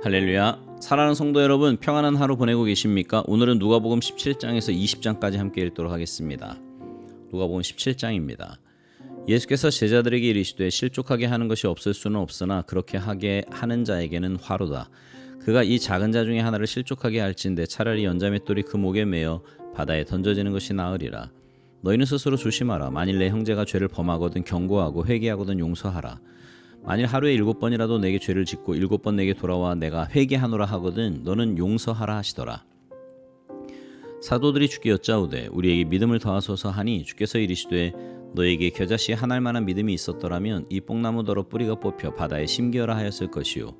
할렐루야. 사랑하는 성도 여러분, 평안한 하루 보내고 계십니까? 오늘은 누가복음 17장에서 20장까지 함께 읽도록 하겠습니다. 누가복음 17장입니다. 예수께서 제자들에게 이르시되 실족하게 하는 것이 없을 수는 없으나 그렇게 하게 하는 자에게는 화로다. 그가 이 작은 자 중에 하나를 실족하게 할진대 차라리 연자맷돌이 그 목에 매어 바다에 던져지는 것이 나으리라. 너희는 스스로 조심하라. 만일 내 형제가 죄를 범하거든 경고하고 회개하거든 용서하라. 만일 하루에 7번이라도 내게 죄를 짓고 7번 내게 돌아와 내가 회개하노라 하거든 너는 용서하라 하시더라. 사도들이 주께 여짜오되 우리에게 믿음을 더하소서 하니 주께서 이르시되 너에게 겨자씨 한 알만한 믿음이 있었더라면 이 뽕나무더러 뿌리가 뽑혀 바다에 심기어라 하였을 것이요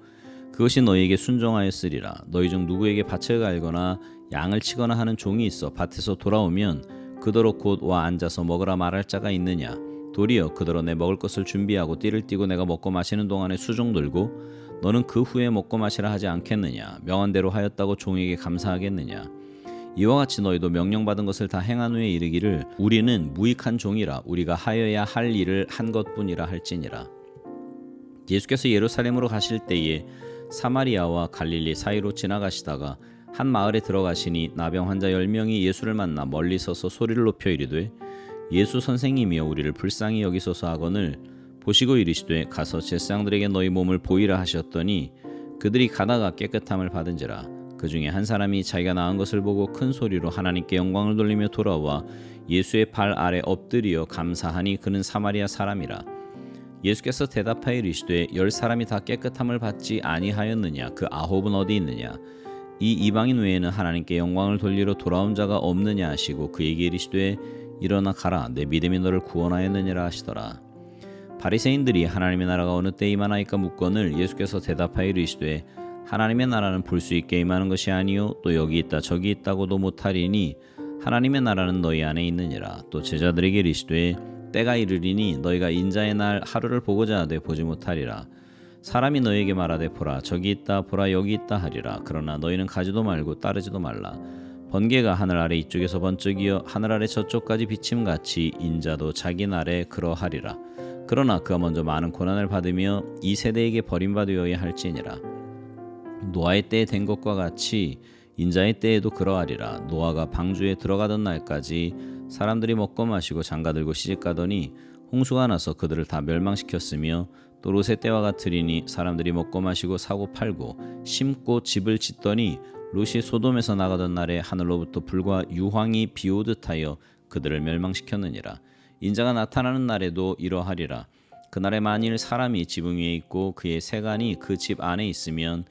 그것이 너희에게 순종하였으리라. 너희 중 누구에게 밭을 갈거나 양을 치거나 하는 종이 있어 밭에서 돌아오면 그더러 곧 와 앉아서 먹으라 말할 자가 있느냐. 도리어 그더러 내 먹을 것을 준비하고 띠를 띠고 내가 먹고 마시는 동안에 수종 들고 너는 그 후에 먹고 마시라 하지 않겠느냐. 명한대로 하였다고 종에게 감사하겠느냐. 이와 같이 너희도 명령받은 것을 다 행한 후에 이르기를 우리는 무익한 종이라 우리가 하여야 할 일을 한 것뿐이라 할지니라. 예수께서 예루살렘으로 가실 때에 사마리아와 갈릴리 사이로 지나가시다가 한 마을에 들어가시니 나병 환자 10명이 예수를 만나 멀리 서서 소리를 높여 이르되 예수 선생님이여 우리를 불쌍히 여기소서 하거늘 보시고 이르시되 가서 제사장들에게 너희 몸을 보이라 하셨더니 그들이 가다가 깨끗함을 받은지라. 그 중에 한 사람이 자기가 나은 것을 보고 큰 소리로 하나님께 영광을 돌리며 돌아와 예수의 발 아래 엎드리어 감사하니 그는 사마리아 사람이라. 예수께서 대답하여 이르시되 10사람이 다 깨끗함을 받지 아니하였느냐. 그 9은 어디 있느냐. 이 이방인 외에는 하나님께 영광을 돌리러 돌아온 자가 없느냐 하시고 그에게 이르시되 일어나 가라. 내 믿음이 너를 구원하였느니라 하시더라. 바리새인들이 하나님의 나라가 어느 때 임하나이까 묻거늘 예수께서 대답하여 이르시되 하나님의 나라는 볼 수 있게 임하는 것이 아니요 또 여기 있다 저기 있다고도 못하리니 하나님의 나라는 너희 안에 있느니라. 또 제자들에게 이르시되 때가 이르리니 너희가 인자의 날 하루를 보고자 하되 보지 못하리라. 사람이 너희에게 말하되 보라 저기 있다 보라 여기 있다 하리라. 그러나 너희는 가지도 말고 따르지도 말라. 번개가 하늘 아래 이쪽에서 번쩍이어 하늘 아래 저쪽까지 비침같이 인자도 자기 날에 그러하리라. 그러나 그가 먼저 많은 고난을 받으며 이 세대에게 버림받으어야 할지니라. 노아의 때에 된 것과 같이 인자의 때에도 그러하리라. 노아가 방주에 들어가던 날까지 사람들이 먹고 마시고 장가들고 시집가더니 홍수가 나서 그들을 다 멸망시켰으며 또 롯의 때와 같으리니 사람들이 먹고 마시고 사고 팔고 심고 집을 짓더니 롯이 소돔에서 나가던 날에 하늘로부터 불과 유황이 비오듯 하여 그들을 멸망시켰느니라. 인자가 나타나는 날에도 이러하리라. 그날에 만일 사람이 지붕 위에 있고 그의 세간이 그 집 안에 있으면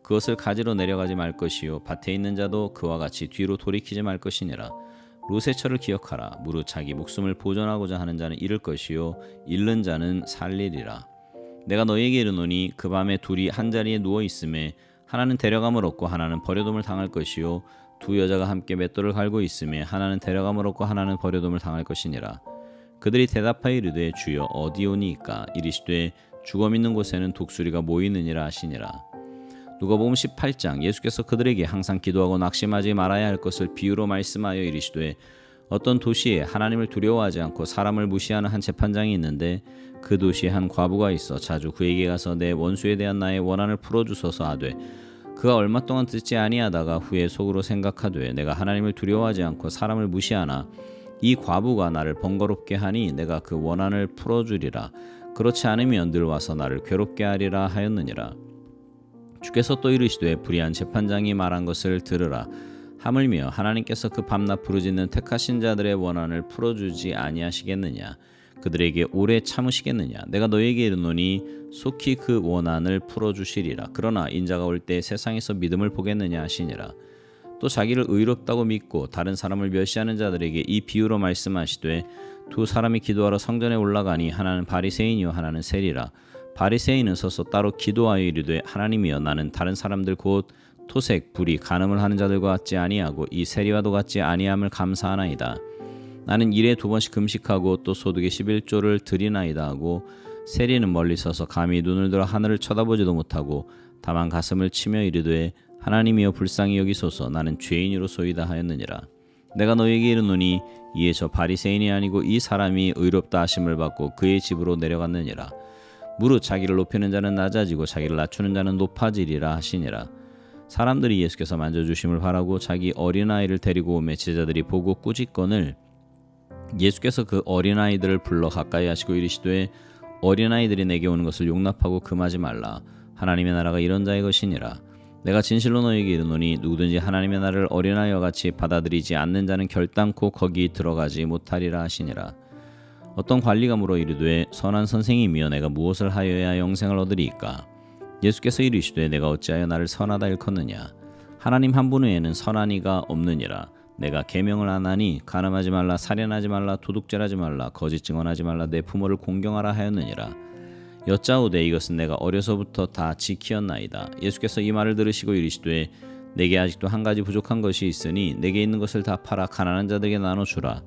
그것을 가지러 내려가지 말 것이요 밭에 있는 자도 그와 같이 뒤로 돌이키지 말 것이니라. 롯의 철을 기억하라. 무릇 자기 목숨을 보존하고자 하는 자는 잃을 것이요 잃는 자는 살리리라. 내가 너희에게 이르노니 그 밤에 둘이 한 자리에 누워 있음에 하나는 데려감을 얻고 하나는 버려둠을 당할 것이요 두 여자가 함께 맷돌을 갈고 있음에 하나는 데려감을 얻고 하나는 버려둠을 당할 것이니라. 그들이 대답하여 이르되 주여 어디오니이까. 이르시되 죽음 있는 곳에는 독수리가 모이느니라 하시니라. 누가복음 18장. 예수께서 그들에게 항상 기도하고 낙심하지 말아야 할 것을 비유로 말씀하여 이르시되 어떤 도시에 하나님을 두려워하지 않고 사람을 무시하는 한 재판장이 있는데 그 도시에 한 과부가 있어 자주 그에게 가서 내 원수에 대한 나의 원한을 풀어주소서 하되 그가 얼마 동안 듣지 아니하다가 후에 속으로 생각하되 내가 하나님을 두려워하지 않고 사람을 무시하나 이 과부가 나를 번거롭게 하니 내가 그 원한을 풀어주리라. 그렇지 않으면 늘 와서 나를 괴롭게 하리라 하였느니라. 주께서 또 이르시되 불의한 재판장이 말한 것을 들으라. 하물며 하나님께서 그 밤낮 부르짖는 택하신 자들의 원한을 풀어주지 아니하시겠느냐. 그들에게 오래 참으시겠느냐. 내가 너희에게 이르노니 속히 그 원한을 풀어주시리라. 그러나 인자가 올 때 세상에서 믿음을 보겠느냐 하시니라. 또 자기를 의롭다고 믿고 다른 사람을 멸시하는 자들에게 이 비유로 말씀하시되 두 사람이 기도하러 성전에 올라가니 하나는 바리새인이요 하나는 세리라. 바리새인은 서서 따로 기도하여 이르되 하나님이여 나는 다른 사람들 곧 토색, 불의, 간음을 하는 자들과 같지 아니하고 이 세리와도 같지 아니함을 감사하나이다. 나는 일에 2번씩 금식하고 또 소득의 11조를 드리나이다 하고 세리는 멀리 서서 감히 눈을 들어 하늘을 쳐다보지도 못하고 다만 가슴을 치며 이르되 하나님이여 불쌍히 여기소서 나는 죄인이로소이다 하였느니라. 내가 너희에게 이르노니 이에 저 바리새인이 아니고 이 사람이 의롭다 하심을 받고 그의 집으로 내려갔느니라. 무릇 자기를 높이는 자는 낮아지고 자기를 낮추는 자는 높아지리라 하시니라. 사람들이 예수께서 만져주심을 바라고 자기 어린아이를 데리고 오매 제자들이 보고 꾸짖거늘 예수께서 그 어린아이들을 불러 가까이 하시고 이르시되 어린아이들이 내게 오는 것을 용납하고 금하지 말라. 하나님의 나라가 이런 자의 것이니라. 내가 진실로 너희에게 이르노니 누구든지 하나님의 나라를 어린아이와 같이 받아들이지 않는 자는 결단코 거기 들어가지 못하리라 하시니라. 어떤 관리가 물어 이르되 선한 선생님이여 내가 무엇을 하여야 영생을 얻으리이까? 예수께서 이르시되 내가 어찌하여 나를 선하다 일컫느냐? 하나님 한 분 외에는 선한 이가 없느니라. 내가 계명을 안 하니 간음하지 말라, 살인하지 말라, 도둑질하지 말라, 거짓 증언하지 말라, 내 부모를 공경하라 하였느니라. 여짜오되 이것은 내가 어려서부터 다 지키었나이다. 예수께서 이 말을 들으시고 이르시되 내게 아직도 한 가지 부족한 것이 있으니 내게 있는 것을 다 팔아 가난한 자들에게 나눠주라.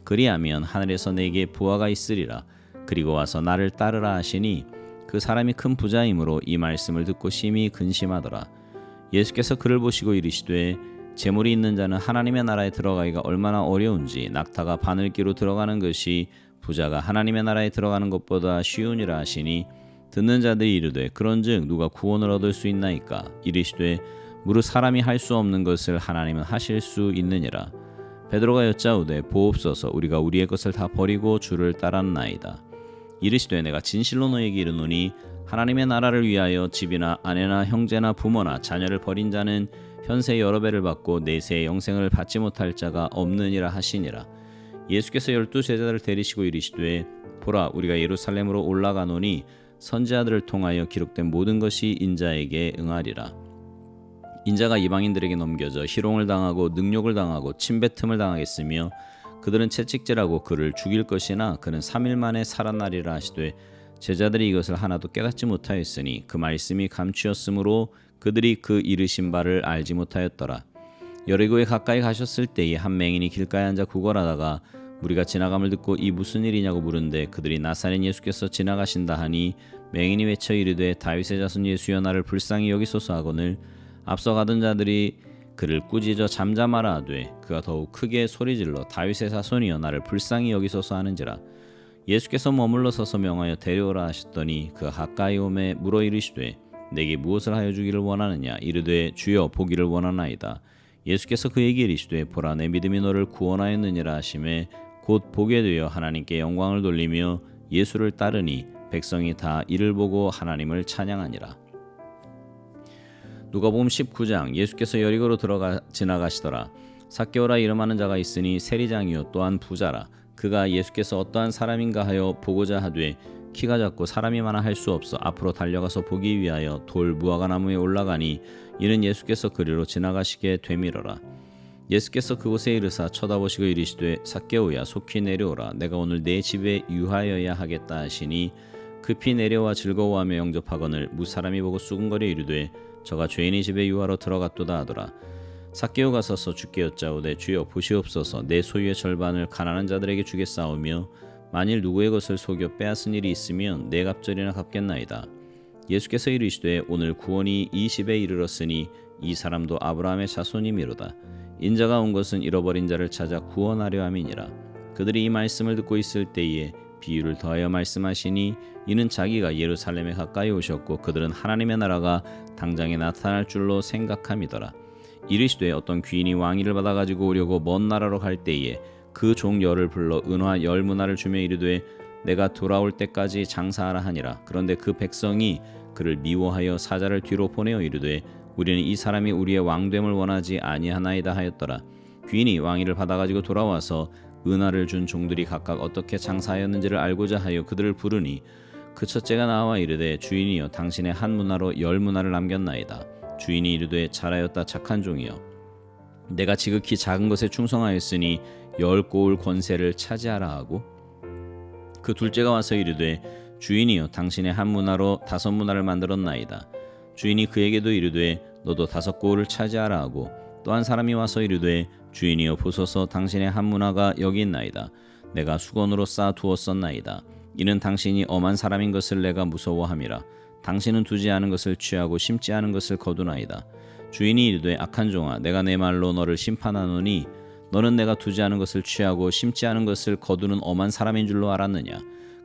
그리하면 하늘에서 내게 부하가 있으리라. 그리고 와서 나를 따르라 하시니 그 사람이 큰 부자이므로 이 말씀을 듣고 심히 근심하더라. 예수께서 그를 보시고 이르시되 재물이 있는 자는 하나님의 나라에 들어가기가 얼마나 어려운지 낙타가 바늘기로 들어가는 것이 부자가 하나님의 나라에 들어가는 것보다 쉬우니라 하시니 듣는 자들이 이르되 그런즉 누가 구원을 얻을 수 있나이까? 이르시되 무릇 사람이 할 수 없는 것을 하나님은 하실 수 있느니라. 베드로가 여짜오되 보옵소서 우리가 우리의 것을 다 버리고 주를 따랐나이다. 이르시되 내가 진실로 너에게 이르노니 하나님의 나라를 위하여 집이나 아내나 형제나 부모나 자녀를 버린 자는 현세 여러 배를 받고 내세의 영생을 받지 못할 자가 없느니라 하시니라. 예수께서 12 제자들을 데리시고 이르시되 보라 우리가 예루살렘으로 올라가노니 선지자들을 통하여 기록된 모든 것이 인자에게 응하리라. 인자가 이방인들에게 넘겨져 희롱을 당하고 능욕을 당하고 침뱉음을 당하겠으며 그들은 채찍질하고 그를 죽일 것이나 그는 3일 만에 살아나리라 하시되 제자들이 이것을 하나도 깨닫지 못하였으니 그 말씀이 감추었으므로 그들이 그 이르신 바를 알지 못하였더라. 여리고에 가까이 가셨을 때에 한 맹인이 길가에 앉아 구걸하다가 무리가 지나감을 듣고 이 무슨 일이냐고 물은데 그들이 나사렛 예수께서 지나가신다 하니 맹인이 외쳐 이르되 다윗의 자손 예수여 나를 불쌍히 여기소서 하거늘 앞서 가던 자들이 그를 꾸짖어 잠잠하라 하되 그가 더욱 크게 소리질러 다윗의 자손이여 나를 불쌍히 여기소서 하는지라. 예수께서 머물러 서서 명하여 데려오라 하셨더니 그가 가까이 오매 물어 이르시되 내게 무엇을 하여 주기를 원하느냐? 이르되 주여 보기를 원하나이다. 예수께서 그에게 이르시되 보라 내 믿음이 너를 구원하였느니라 하시매 곧 보게 되어 하나님께 영광을 돌리며 예수를 따르니 백성이 다 이를 보고 하나님을 찬양하니라. 누가복음 19장. 예수께서 여리고로 지나가시더라. 삭개오라 이름하는 자가 있으니 세리장이요 또한 부자라. 그가 예수께서 어떠한 사람인가 하여 보고자 하되 키가 작고 사람이 많아 할 수 없어 앞으로 달려가서 보기 위하여 돌 무화과 나무에 올라가니 이는 예수께서 그리로 지나가시게 되밀어라. 예수께서 그곳에 이르사 쳐다보시고 이르시되 삭개오야 속히 내려오라. 내가 오늘 내 집에 유하여야 하겠다 하시니 급히 내려와 즐거워하며 영접하거늘 무사람이 보고 수군거려 이르되 저가 죄인의 집에 유하러 들어갔도다 하더라. 삭개오가 서서 주께 여짜오되 주여 보시옵소서 내 소유의 절반을 가난한 자들에게 주겠사오며 만일 누구의 것을 속여 빼앗은 일이 있으면 네 갑절이나 갚겠나이다. 예수께서 이르시되 오늘 구원이 이 집에 이르렀으니 이 사람도 아브라함의 자손이미로다. 인자가 온 것은 잃어버린 자를 찾아 구원하려 함이니라. 그들이 이 말씀을 듣고 있을 때에 비유를 더하여 말씀하시니 이는 자기가 예루살렘에 가까이 오셨고 그들은 하나님의 나라가 당장에 나타날 줄로 생각함이더라. 이르시되 어떤 귀인이 왕위를 받아 가지고 오려고 먼 나라로 갈 때에 그 종 열을 불러 은화 10문화를 주며 이르되 내가 돌아올 때까지 장사하라 하니라. 그런데 그 백성이 그를 미워하여 사자를 뒤로 보내어 이르되 우리는 이 사람이 우리의 왕됨을 원하지 아니하나이다 하였더라. 귀인이 왕위를 받아 가지고 돌아와서 은화를 준 종들이 각각 어떻게 장사하였는지를 알고자 하여 그들을 부르니 그 첫째가 나와 이르되 주인이여 당신의 한 문화로 10문화를 남겼나이다. 주인이 이르되 잘하였다 착한 종이여 내가 지극히 작은 것에 충성하였으니 10고울 권세를 차지하라 하고 그 둘째가 와서 이르되 주인이여 당신의 한 문화로 5문화를 만들었나이다. 주인이 그에게도 이르되 너도 5고울을 차지하라 하고 또 한 사람이 와서 이르되 주인이여 보소서 당신의 한 문화가 여기 있나이다. 내가 수건으로 쌓아 두었었나이다. 이는 당신이 엄한 사람인 것을 내가 무서워함이라. 당신은 두지 않은 것을 취하고 심지 않은 것을 거두나이다. 주인이 이르되 악한 종아 내가 내 말로 너를 심판하노니 너는 내가 두지 않은 것을 취하고 심지 않은 것을 거두는 엄한 사람인 줄로 알았느냐.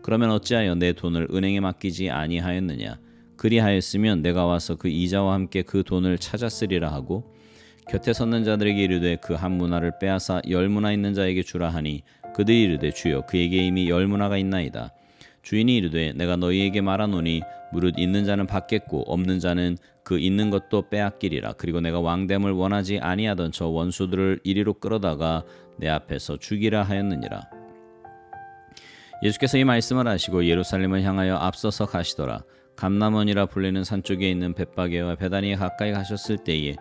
그러면 어찌하여 내 돈을 은행에 맡기지 아니하였느냐? 그리하였으면 내가 와서 그 이자와 함께 그 돈을 찾았으리라 하고 곁에 섰는 자들에게 이르되 그 한 문화를 빼앗아 10문화 있는 자에게 주라 하니 그들이 이르되 주여 그에게 이미 10문화가 있나이다. 주인이 이르되 내가 너희에게 말하노니 무릇 있는 자는 받겠고 없는 자는 그 있는 것도 빼앗기리라. 그리고 내가 왕됨을 원하지 아니하던 저 원수들을 이리로 끌어다가 내 앞에서 죽이라 하였느니라. 예수께서 이 말씀을 하시고 예루살렘을 향하여 앞서서 가시더라. 감람원이라 불리는 산 쪽에 있는 벳바게와 베다니에 가까이 가셨을 때에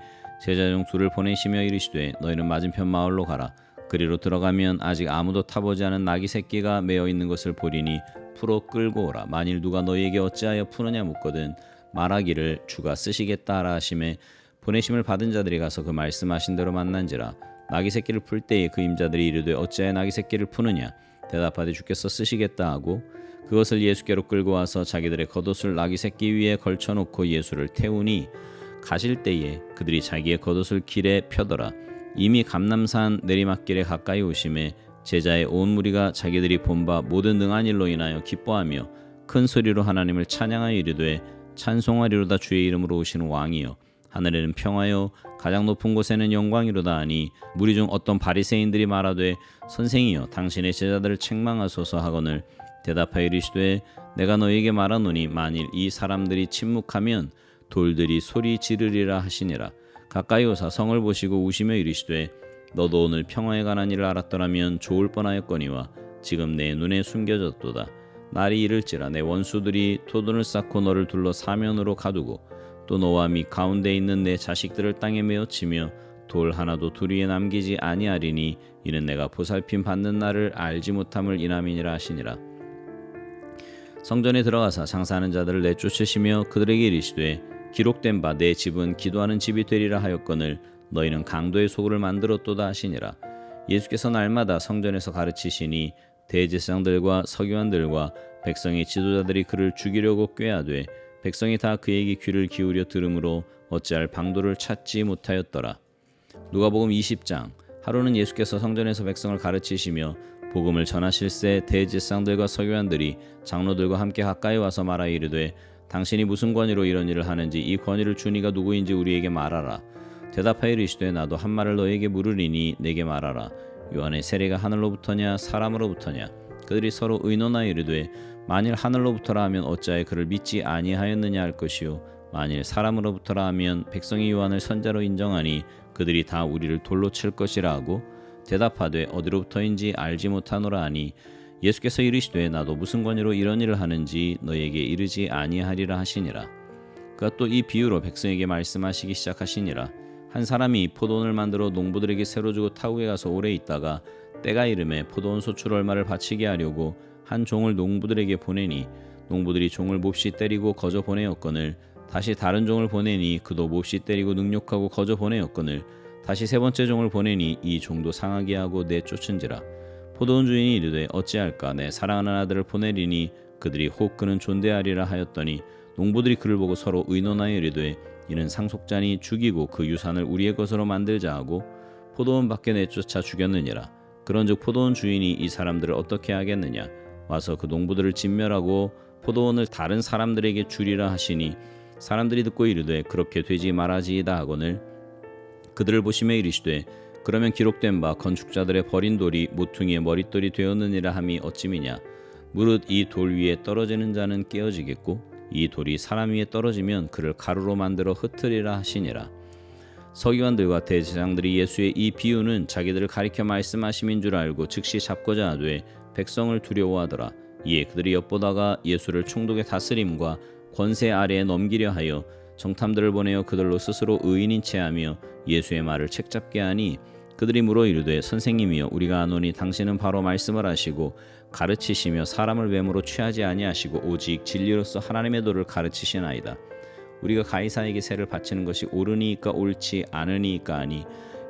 제자 중 둘을 보내시며 이르시되 너희는 맞은편 마을로 가라. 그리로 들어가면 아직 아무도 타보지 않은 나귀 새끼가 매어 있는 것을 보리니 풀어 끌고 오라. 만일 누가 너희에게 어찌하여 푸느냐 묻거든 말하기를 주가 쓰시겠다 하라 하심에 보내심을 받은 자들이 가서 그 말씀하신 대로 만난지라. 나귀 새끼를 풀 때에 그 임자들이 이르되 어찌하여 나귀 새끼를 푸느냐 대답하되 주께서 쓰시겠다 하고 그것을 예수께로 끌고 와서 자기들의 겉옷을 나귀 새끼 위에 걸쳐놓고 예수를 태우니 가실 때에 그들이 자기의 겉옷을 길에 펴더라. 이미 감람산 내리막길에 가까이 오심에 제자의 온 무리가 자기들이 본 바 모든 능한 일로 인하여 기뻐하며 큰 소리로 하나님을 찬양하여 이르되 찬송하리로다 주의 이름으로 오시는 왕이여 하늘에는 평화요 가장 높은 곳에는 영광이로다 하니 무리 중 어떤 바리새인들이 말하되 선생이여 당신의 제자들을 책망하소서 하거늘 대답하여 이르시되 내가 너희에게 말하노니 만일 이 사람들이 침묵하면 돌들이 소리 지르리라 하시니라. 가까이 오사 성을 보시고 우시며 이르시되 너도 오늘 평화에 관한 일을 알았더라면 좋을 뻔하였거니와 지금 내 눈에 숨겨졌도다. 날이 이를지라 내 원수들이 토둔을 쌓고 너를 둘러 사면으로 가두고 또 너와 및 가운데 있는 내 자식들을 땅에 메어치며 돌 하나도 둘 위에 남기지 아니하리니 이는 내가 보살핌 받는 날을 알지 못함을 인함이니라 하시니라. 성전에 들어가사 장사하는 자들을 내쫓으시며 그들에게 이르시되 기록된 바 내 집은 기도하는 집이 되리라 하였거늘 너희는 강도의 소굴을 만들었도다 하시니라. 예수께서 날마다 성전에서 가르치시니 대제사장들과 서기관들과 백성의 지도자들이 그를 죽이려고 꾀하되 백성이 다 그에게 귀를 기울여 들으므로 어찌할 방도를 찾지 못하였더라. 누가복음 20장. 하루는 예수께서 성전에서 백성을 가르치시며 복음을 전하실새 대제사장들과 서기관들이 장로들과 함께 가까이 와서 말하여 이르되 당신이 무슨 권위로 이런 일을 하는지 이 권위를 준 이가 누구인지 우리에게 말하라. 대답하여 이르시되 나도 한 말을 너에게 물으리니 내게 말하라. 요한의 세례가 하늘로부터냐 사람으로부터냐. 그들이 서로 의논하여 이르되 만일 하늘로부터라 하면 어찌하여 그를 믿지 아니하였느냐 할 것이요 만일 사람으로부터라 하면 백성이 요한을 선자로 인정하니 그들이 다 우리를 돌로 칠 것이라 하고 대답하되 어디로부터인지 알지 못하노라 하니 예수께서 이르시되 나도 무슨 권위로 이런 일을 하는지 너희에게 이르지 아니하리라 하시니라. 그가 또 이 비유로 백성에게 말씀하시기 시작하시니라. 한 사람이 포도원을 만들어 농부들에게 새로 주고 타국에 가서 오래 있다가 때가 이름에 포도원 소출 얼마를 바치게 하려고 한 종을 농부들에게 보내니 농부들이 종을 몹시 때리고 거저 보내었거늘 다시 다른 종을 보내니 그도 몹시 때리고 능욕하고 거저 보내었거늘 다시 세 번째 종을 보내니 이 종도 상하게 하고 내쫓은지라. 포도원 주인이 이르되 어찌할까 내 사랑하는 아들을 보내리니 그들이 혹 그는 존대하리라 하였더니 농부들이 그를 보고 서로 의논하여 이르되 이는 상속자니 죽이고 그 유산을 우리의 것으로 만들자 하고 포도원 밖에 내쫓아 죽였느니라. 그런즉 포도원 주인이 이 사람들을 어떻게 하겠느냐 와서 그 농부들을 진멸하고 포도원을 다른 사람들에게 주리라 하시니 사람들이 듣고 이르되 그렇게 되지 말아지이다 하거늘 그들을 보시며 이르시되 그러면 기록된 바 건축자들의 버린 돌이 모퉁이의 머릿돌이 되었느니라 함이 어찌미냐. 무릇 이 돌 위에 떨어지는 자는 깨어지겠고 이 돌이 사람 위에 떨어지면 그를 가루로 만들어 흩으리라 하시니라. 서기관들과 대제사장들이 예수의 이 비유는 자기들을 가리켜 말씀하심인 줄 알고 즉시 잡고자 하되 백성을 두려워하더라. 이에 그들이 엿보다가 예수를 총독의 다스림과 권세 아래에 넘기려 하여 정탐들을 보내어 그들로 스스로 의인인 체하며 예수의 말을 책잡게 하니 그들이 물어 이르되 선생님이여 우리가 아노니 당신은 바로 말씀을 하시고 가르치시며 사람을 외모로 취하지 아니하시고 오직 진리로서 하나님의 도를 가르치시나이다. 우리가 가이사에게 세를 바치는 것이 옳으니까 옳지 않으니까 하니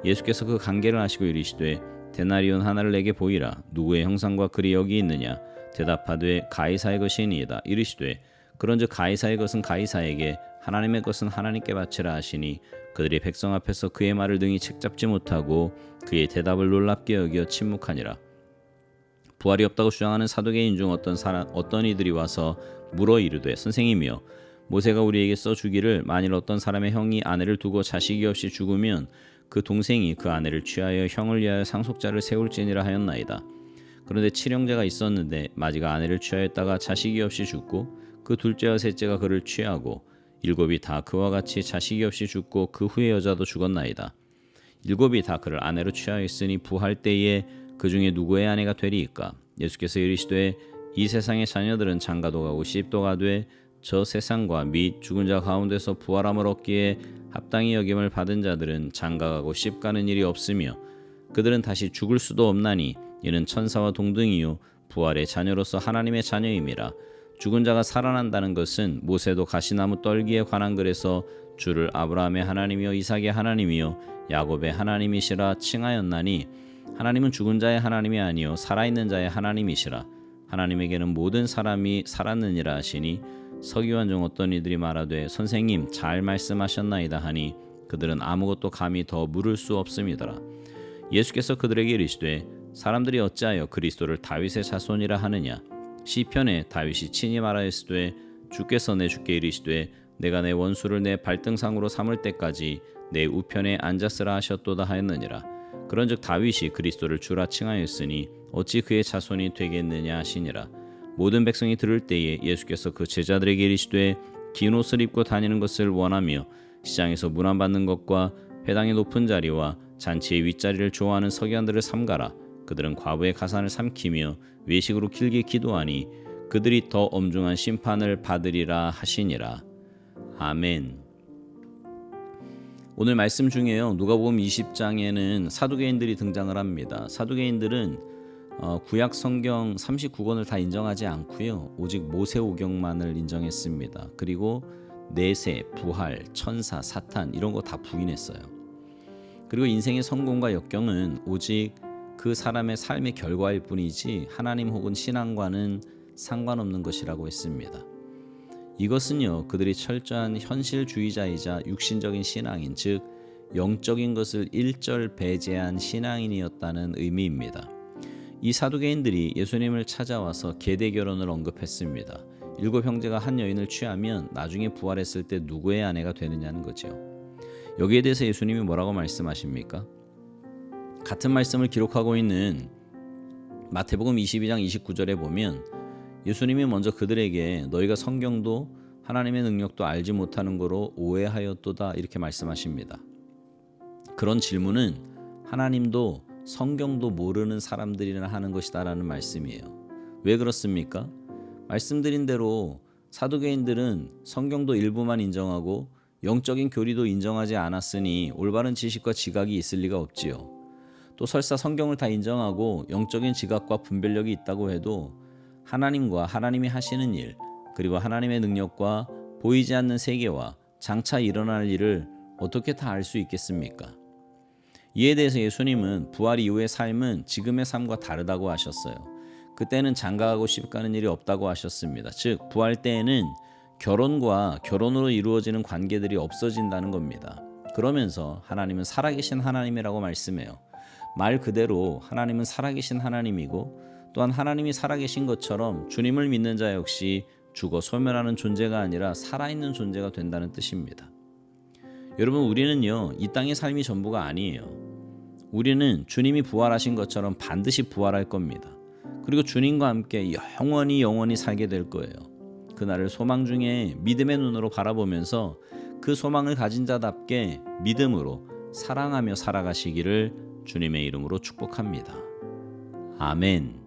예수께서 그 관계를 하시고 이르시되 데나리온 하나를 내게 보이라. 누구의 형상과 글이 여기 있느냐. 대답하되 가이사의 것이니이다. 이르시되 그런즉 가이사의 것은 가이사에게 하나님의 것은 하나님께 바치라 하시니 그들이 백성 앞에서 그의 말을 등이 책잡지 못하고 그의 대답을 놀랍게 여겨 침묵하니라. 부활이 없다고 주장하는 사두개인 중 어떤 이들이 와서 물어 이르되 선생님이여 모세가 우리에게 써주기를 만일 어떤 사람의 형이 아내를 두고 자식이 없이 죽으면 그 동생이 그 아내를 취하여 형을 위하여 상속자를 세울지니라 하였나이다. 그런데 칠형제가 있었는데 마지가 아내를 취하였다가 자식이 없이 죽고 그 둘째와 셋째가 그를 취하고 일곱이 다 그와 같이 자식이 없이 죽고 그 후에 여자도 죽었나이다. 일곱이 다 그를 아내로 취하였으니 부활 때에 그 중에 누구의 아내가 되리이까? 예수께서 이르시되 이 세상의 자녀들은 장가도 가고 시집도 가되 저 세상과 및 죽은 자 가운데서 부활함을 얻기에 합당히 여김을 받은 자들은 장가가고 시집가는 일이 없으며 그들은 다시 죽을 수도 없나니 이는 천사와 동등이요 부활의 자녀로서 하나님의 자녀임이라. 죽은 자가 살아난다는 것은 모세도 가시나무 떨기에 관한 글에서 주를 아브라함의 하나님이요 이삭의 하나님이요 야곱의 하나님이시라 칭하였나니 하나님은 죽은 자의 하나님이 아니요 살아있는 자의 하나님이시라. 하나님에게는 모든 사람이 살았느니라 하시니 서기관 중 어떤 이들이 말하되 선생님 잘 말씀하셨나이다 하니 그들은 아무것도 감히 더 물을 수 없음이더라. 예수께서 그들에게 이르시되 사람들이 어찌하여 그리스도를 다윗의 자손이라 하느냐? 시편에 다윗이 친히 말하였으되 주께서 내 주께 이르시되 내가 내 원수를 내 발등상으로 삼을 때까지 내 우편에 앉았으라 하셨도다 하였느니라. 그런즉 다윗이 그리스도를 주라 칭하였으니 어찌 그의 자손이 되겠느냐 하시니라. 모든 백성이 들을 때에 예수께서 그 제자들에게 이르시되 긴 옷을 입고 다니는 것을 원하며 시장에서 문안받는 것과 회당의 높은 자리와 잔치의 윗자리를 좋아하는 서기관들을 삼가라. 그들은 과부의 가산을 삼키며 외식으로 길게 기도하니 그들이 더 엄중한 심판을 받으리라 하시니라. 아멘. 오늘 말씀 중에요. 누가복음 20장에는 사두개인들이 등장을 합니다. 사두개인들은 구약 성경 39권을 다 인정하지 않고요. 오직 모세오경만을 인정했습니다. 그리고 내세, 부활, 천사, 사탄 이런 거 다 부인했어요. 그리고 인생의 성공과 역경은 오직 그 사람의 삶의 결과일 뿐이지 하나님 혹은 신앙과는 상관없는 것이라고 했습니다. 이것은요 그들이 철저한 현실주의자이자 육신적인 신앙인 즉 영적인 것을 일절 배제한 신앙인이었다는 의미입니다. 이 사두개인들이 예수님을 찾아와서 계대 결혼을 언급했습니다. 7 형제가 한 여인을 취하면 나중에 부활했을 때 누구의 아내가 되느냐는 거죠. 여기에 대해서 예수님이 뭐라고 말씀하십니까? 같은 말씀을 기록하고 있는 마태복음 22장 29절에 보면 예수님이 먼저 그들에게 너희가 성경도 하나님의 능력도 알지 못하는 거로 오해하였도다 이렇게 말씀하십니다. 그런 질문은 하나님도 성경도 모르는 사람들이나 하는 것이다라는 말씀이에요. 왜 그렇습니까? 말씀드린 대로 사두개인들은 성경도 일부만 인정하고 영적인 교리도 인정하지 않았으니 올바른 지식과 지각이 있을 리가 없지요. 또 설사 성경을 다 인정하고 영적인 지각과 분별력이 있다고 해도 하나님과 하나님이 하시는 일 그리고 하나님의 능력과 보이지 않는 세계와 장차 일어날 일을 어떻게 다 알 수 있겠습니까? 이에 대해서 예수님은 부활 이후의 삶은 지금의 삶과 다르다고 하셨어요. 그때는 장가가고 시집가는 일이 없다고 하셨습니다. 즉 부활 때에는 결혼과 결혼으로 이루어지는 관계들이 없어진다는 겁니다. 그러면서 하나님은 살아계신 하나님이라고 말씀해요. 말 그대로 하나님은 살아계신 하나님이고 또한 하나님이 살아계신 것처럼 주님을 믿는 자 역시 죽어 소멸하는 존재가 아니라 살아있는 존재가 된다는 뜻입니다. 여러분 우리는요 이 땅의 삶이 전부가 아니에요. 우리는 주님이 부활하신 것처럼 반드시 부활할 겁니다. 그리고 주님과 함께 영원히 살게 될 거예요. 그날을 소망 중에 믿음의 눈으로 바라보면서 그 소망을 가진 자답게 믿음으로 사랑하며 살아가시기를 주님의 이름으로 축복합니다. 아멘.